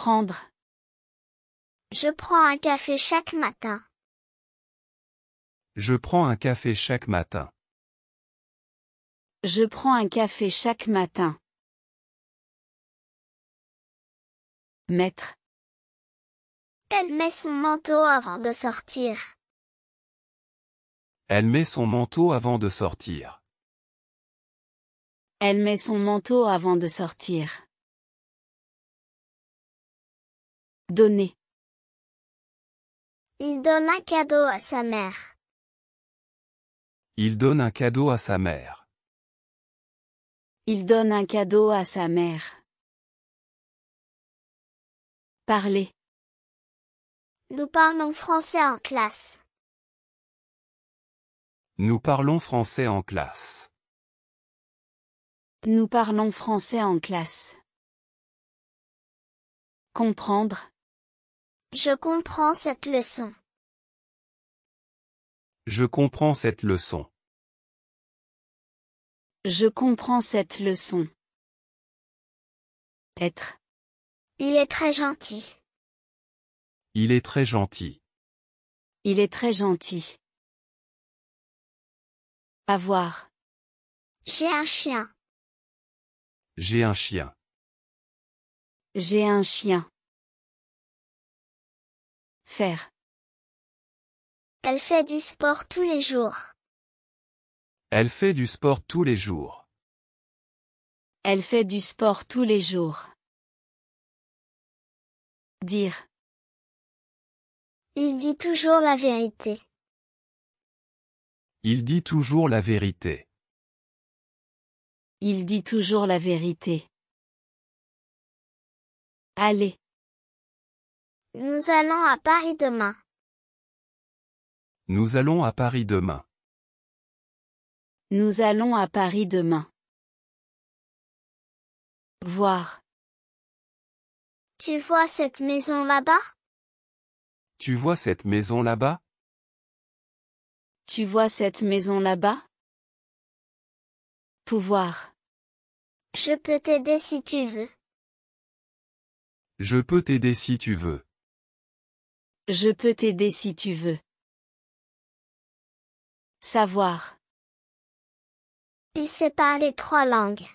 Prendre. Je prends un café chaque matin. Je prends un café chaque matin. Je prends un café chaque matin. Mettre. Elle met son manteau avant de sortir. Elle met son manteau avant de sortir. Elle met son manteau avant de sortir. Donner. Il donne un cadeau à sa mère. Il donne un cadeau à sa mère. Il donne un cadeau à sa mère. Parler. Nous parlons français en classe. Nous parlons français en classe. Nous parlons français en classe. Comprendre. Je comprends cette leçon. Je comprends cette leçon. Je comprends cette leçon. Être. Il est très gentil. Il est très gentil. Il est très gentil. Avoir. J'ai un chien. J'ai un chien. J'ai un chien. Faire. Elle fait du sport tous les jours. Elle fait du sport tous les jours. Elle fait du sport tous les jours. Dire. Il dit toujours la vérité. Il dit toujours la vérité. Il dit toujours la vérité. Aller. Nous allons à Paris demain. Nous allons à Paris demain. Nous allons à Paris demain. Voir. Tu vois cette maison là-bas? Tu vois cette maison là-bas? Tu vois cette maison là-bas? Pouvoir. Je peux t'aider si tu veux. Je peux t'aider si tu veux. Je peux t'aider si tu veux. Savoir. Il sait parler 3 langues.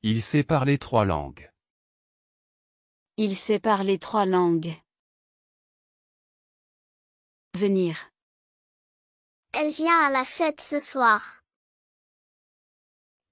Il sait parler 3 langues. Il sait parler 3 langues. Venir. Elle vient à la fête ce soir.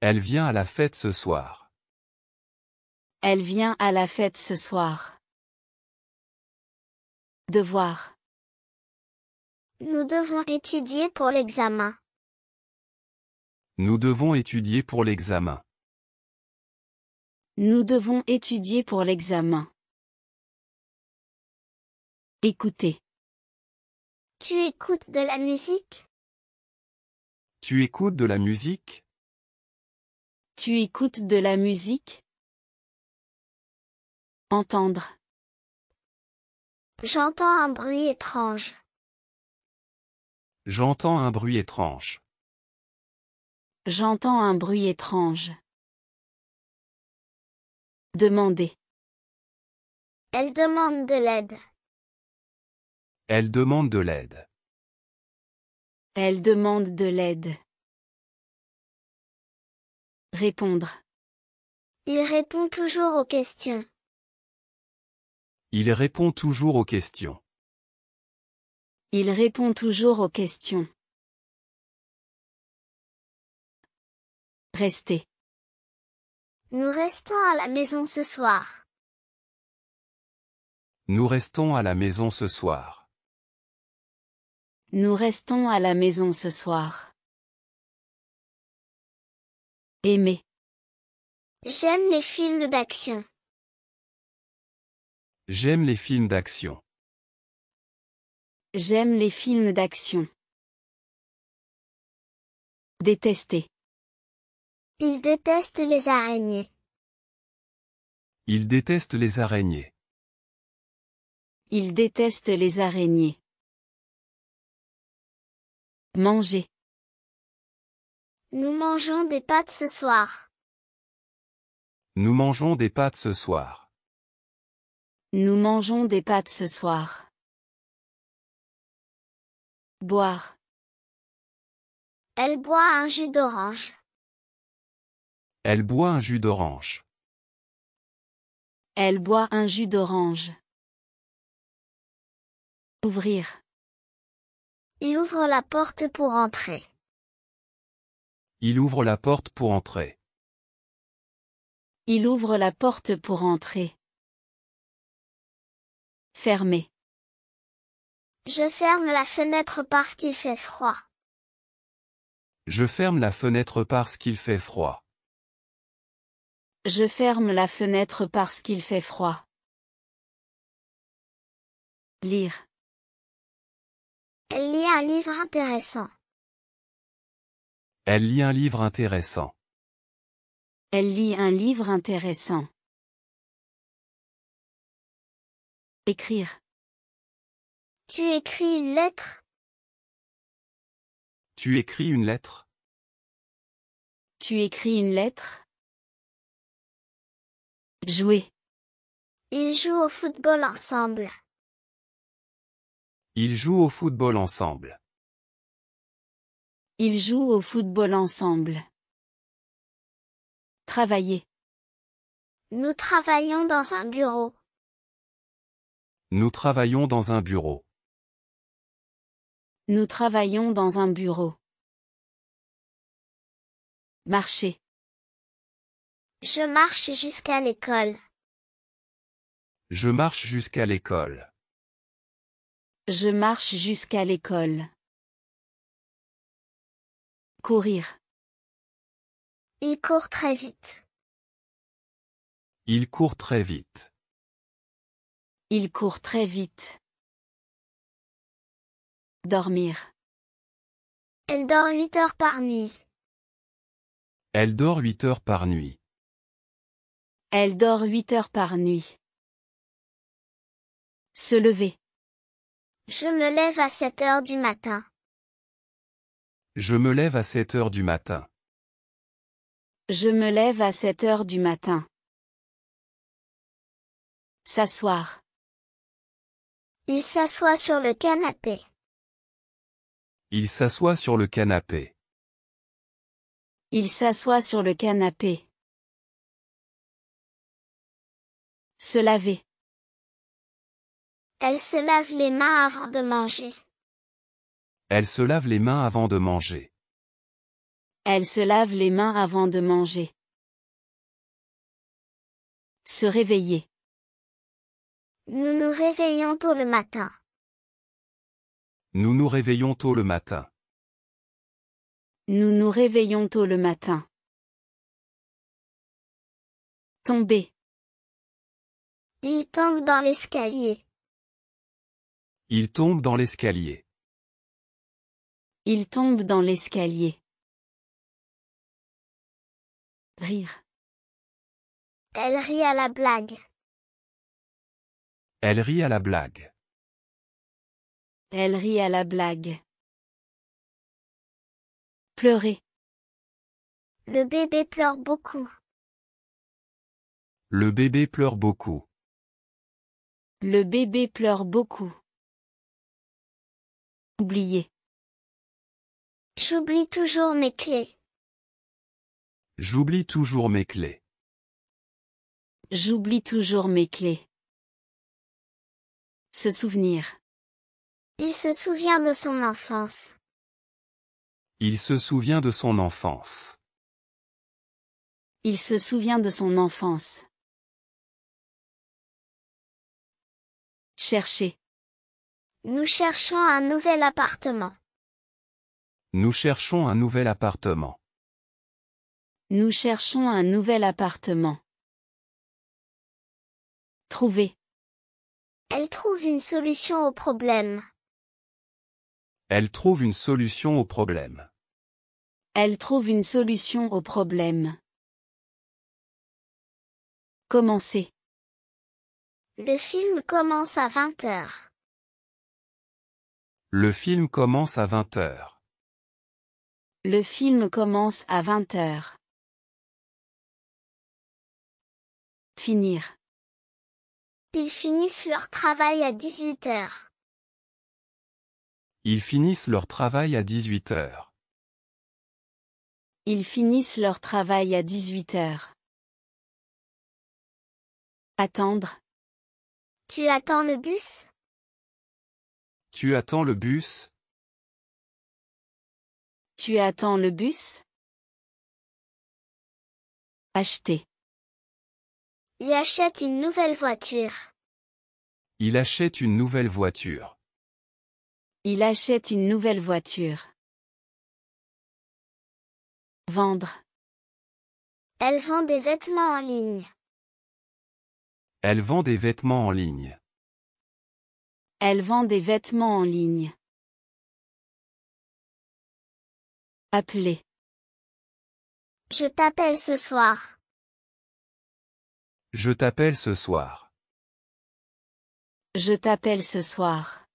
Elle vient à la fête ce soir. Elle vient à la fête ce soir. Devoir. Nous devons étudier pour l'examen. Nous devons étudier pour l'examen. Nous devons étudier pour l'examen. Écouter. Tu écoutes de la musique? Tu écoutes de la musique? Tu écoutes de la musique? Entendre. J'entends un bruit étrange. J'entends un bruit étrange. J'entends un bruit étrange. Demander. Elle demande de l'aide. Elle demande de l'aide. Elle demande de l'aide. Répondre. Il répond toujours aux questions. Il répond toujours aux questions. Il répond toujours aux questions. Rester. Nous restons à la maison ce soir. Nous restons à la maison ce soir. Nous restons à la maison ce soir. Aimer. J'aime les films d'action. J'aime les films d'action. J'aime les films d'action. Détester. Il déteste les araignées. Il déteste les araignées. Il déteste les araignées. Manger. Nous mangeons des pâtes ce soir. Nous mangeons des pâtes ce soir. Nous mangeons des pâtes ce soir. Boire. Elle boit un jus d'orange. Elle boit un jus d'orange. Elle boit un jus d'orange. Ouvrir. Il ouvre la porte pour entrer. Il ouvre la porte pour entrer. Il ouvre la porte pour entrer. Fermer. Je ferme la fenêtre parce qu'il fait froid. Je ferme la fenêtre parce qu'il fait froid. Je ferme la fenêtre parce qu'il fait froid. Lire. Elle lit un livre intéressant. Elle lit un livre intéressant. Elle lit un livre intéressant. Écrire. Tu écris une lettre? Tu écris une lettre? Tu écris une lettre? Jouer. Ils jouent au football ensemble. Ils jouent au football ensemble. Ils jouent au football ensemble. Travailler. Nous travaillons dans un bureau. Nous travaillons dans un bureau. Nous travaillons dans un bureau. Marcher. Je marche jusqu'à l'école. Je marche jusqu'à l'école. Je marche jusqu'à l'école. Courir. Il court très vite. Il court très vite. Il court très vite. Dormir. Elle dort 8 heures par nuit. Elle dort 8 heures par nuit. Elle dort 8 heures par nuit. Se lever. Je me lève à 7 heures du matin. Je me lève à 7 heures du matin. Je me lève à 7 heures du matin. S'asseoir. Il s'assoit sur le canapé. Il s'assoit sur le canapé. Il s'assoit sur le canapé. Se laver. Elle se lave les mains avant de manger. Elle se lave les mains avant de manger. Elle se lave les mains avant de manger. Se réveiller. Nous nous réveillons tôt le matin. Nous nous réveillons tôt le matin. Nous nous réveillons tôt le matin. Tomber. Il tombe dans l'escalier. Il tombe dans l'escalier. Il tombe dans l'escalier. Rire. Elle rit à la blague. Elle rit à la blague. Elle rit à la blague. Pleurer. Le bébé pleure beaucoup. Le bébé pleure beaucoup. Le bébé pleure beaucoup. Oublier. J'oublie toujours mes clés. J'oublie toujours mes clés. J'oublie toujours mes clés. Se souvenir. Il se souvient de son enfance. Il se souvient de son enfance. Il se souvient de son enfance. Chercher. Nous cherchons un nouvel appartement. Nous cherchons un nouvel appartement. Nous cherchons un nouvel appartement. Trouver. Elle trouve une solution au problème. Elle trouve une solution au problème. Elle trouve une solution au problème. Commencer. Le film commence à 20 heures. Le film commence à 20 heures. Le film commence à 20 heures. Finir. Ils finissent leur travail à 18 heures. Ils finissent leur travail à 18 heures. Ils finissent leur travail à 18 heures. Attendre. Tu attends le bus? Tu attends le bus? Tu attends le bus? Acheter. Il achète une nouvelle voiture. Il achète une nouvelle voiture. Il achète une nouvelle voiture. Vendre. Elle vend des vêtements en ligne. Elle vend des vêtements en ligne. Elle vend des vêtements en ligne. Appeler. Je t'appelle ce soir. Je t'appelle ce soir. Je t'appelle ce soir.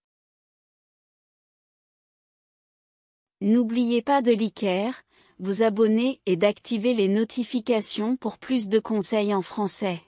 N'oubliez pas de liker, vous abonner et d'activer les notifications pour plus de conseils en français.